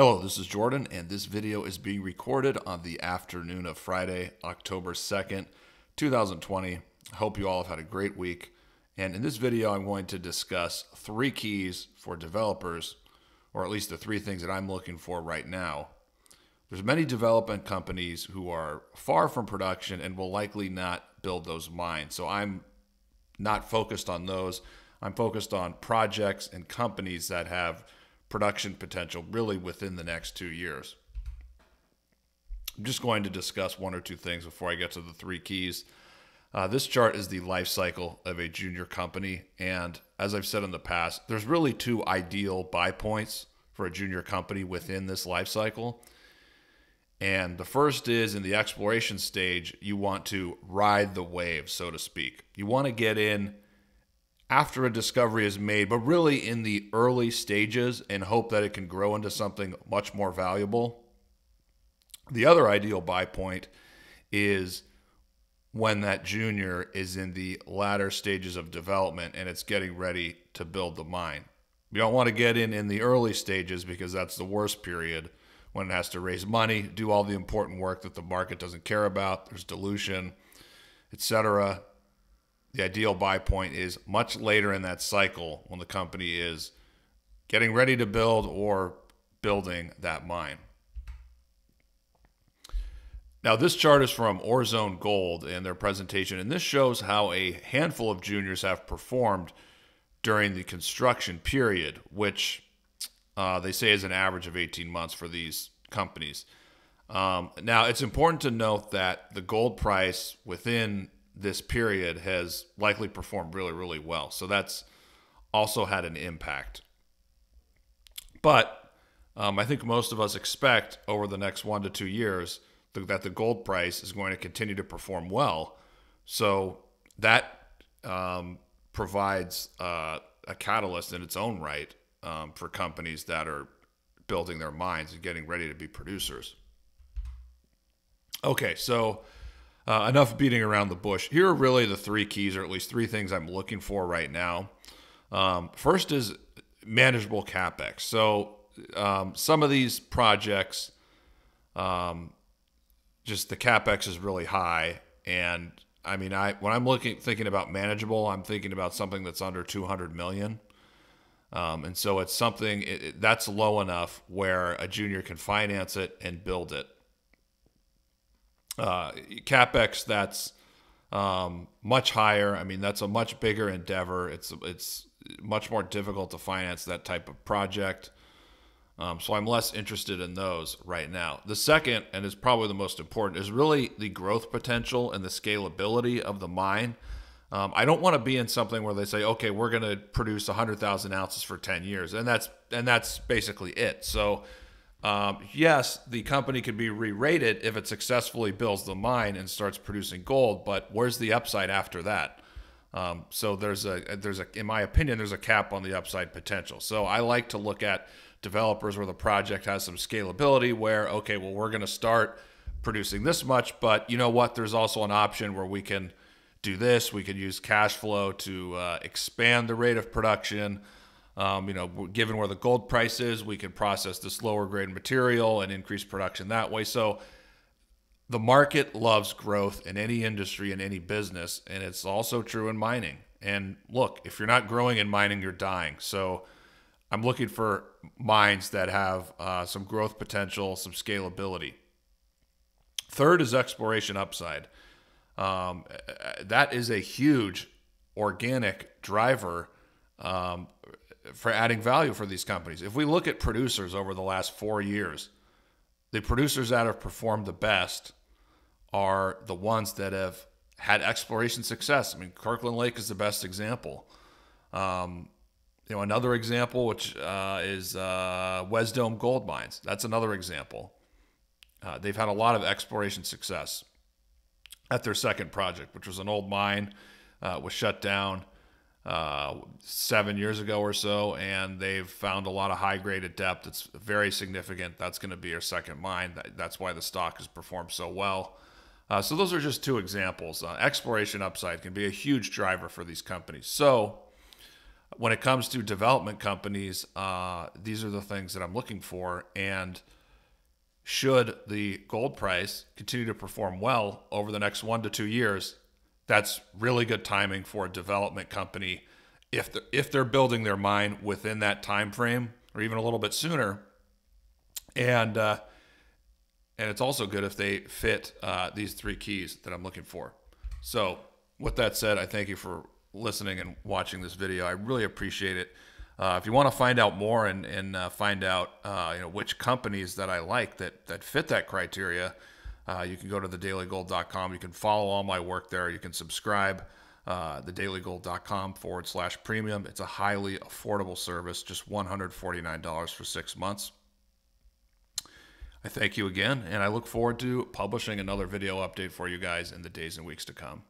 Hello, this is Jordan, and this video is being recorded on the afternoon of Friday, October 2nd, 2020. I hope you all have had a great week. And in this video, I'm going to discuss 3 keys for developers, or at least the 3 things that I'm looking for right now. There's many development companies who are far from production and will likely not build those mines. So I'm not focused on those. I'm focused on projects and companies that have production potential really within the next 2 years. I'm just going to discuss 1 or 2 things before I get to the 3 keys. This chart is the life cycle of a junior company, and as I've said in the past, there's really 2 ideal buy points for a junior company within this life cycle. And the first is in the exploration stage, you want to ride the wave, so to speak. You want to get in after a discovery is made, but really in the early stages and hope that it can grow into something much more valuable. The other ideal buy point is when that junior is in the latter stages of development and it's getting ready to build the mine. You don't want to get in the early stages because that's the worst period, when it has to raise money, do all the important work that the market doesn't care about. There's dilution, etc. The ideal buy point is much later in that cycle when the company is getting ready to build or building that mine. Now, this chart is from TheDailyGold in their presentation, and this shows how a handful of juniors have performed during the construction period, which they say is an average of 18 months for these companies. Now, it's important to note that the gold price within this period has likely performed really, really well. So that's also had an impact. But I think most of us expect over the next 1 to 2 years that the gold price is going to continue to perform well. So that provides a catalyst in its own right for companies that are building their mines and getting ready to be producers. Okay, so enough beating around the bush. Here are really the 3 keys, or at least 3 things I'm looking for right now. First is manageable CapEx. So some of these projects, just the CapEx is really high. And I mean, when I'm thinking about manageable, I'm thinking about something that's under 200 million. And so it's something that's low enough where a junior can finance it and build it. CapEx that's much higher. I mean, that's a much bigger endeavor. It's much more difficult to finance that type of project. So I'm less interested in those right now. The second, and is probably the most important, is really the growth potential and the scalability of the mine. I don't want to be in something where they say, okay, we're going to produce 100,000 ounces for 10 years. And that's basically it. So yes, the company could be re-rated if it successfully builds the mine and starts producing gold, but where's the upside after that? So in my opinion, there's a cap on the upside potential. So I like to look at developers where the project has some scalability where, okay, well, we're going to start producing this much, but you know what? There's also an option where we can do this. We can use cash flow to expand the rate of production. Given where the gold price is, we can process this lower grade material and increase production that way. So the market loves growth in any industry, in any business, and it's also true in mining. And look, if you're not growing in mining, you're dying. So I'm looking for mines that have some growth potential, some scalability. Third is exploration upside. That is a huge organic driver for adding value for these companies. If we look at producers over the last 4 years, the producers that have performed the best are the ones that have had exploration success. I mean, Kirkland Lake is the best example. Another example, which is Wesdome Gold Mines. That's another example. They've had a lot of exploration success at their second project, which was an old mine, was shut down 7 years ago or so, and they've found a lot of high-graded depth. It's very significant. That's going to be our second mine. That's why the stock has performed so well. So those are just 2 examples. Exploration upside can be a huge driver for these companies. So when it comes to development companies, these are the things that I'm looking for. And should the gold price continue to perform well over the next 1 to 2 years, that's really good timing for a development company if they're building their mine within that time frame or even a little bit sooner. And it's also good if they fit these three keys that I'm looking for. So with that said, I thank you for listening and watching this video. I really appreciate it. If you want to find out more and find out which companies that I like that fit that criteria, you can go to thedailygold.com. You can follow all my work there. You can subscribe, thedailygold.com/premium. It's a highly affordable service, just $149 for 6 months. I thank you again, and I look forward to publishing another video update for you guys in the days and weeks to come.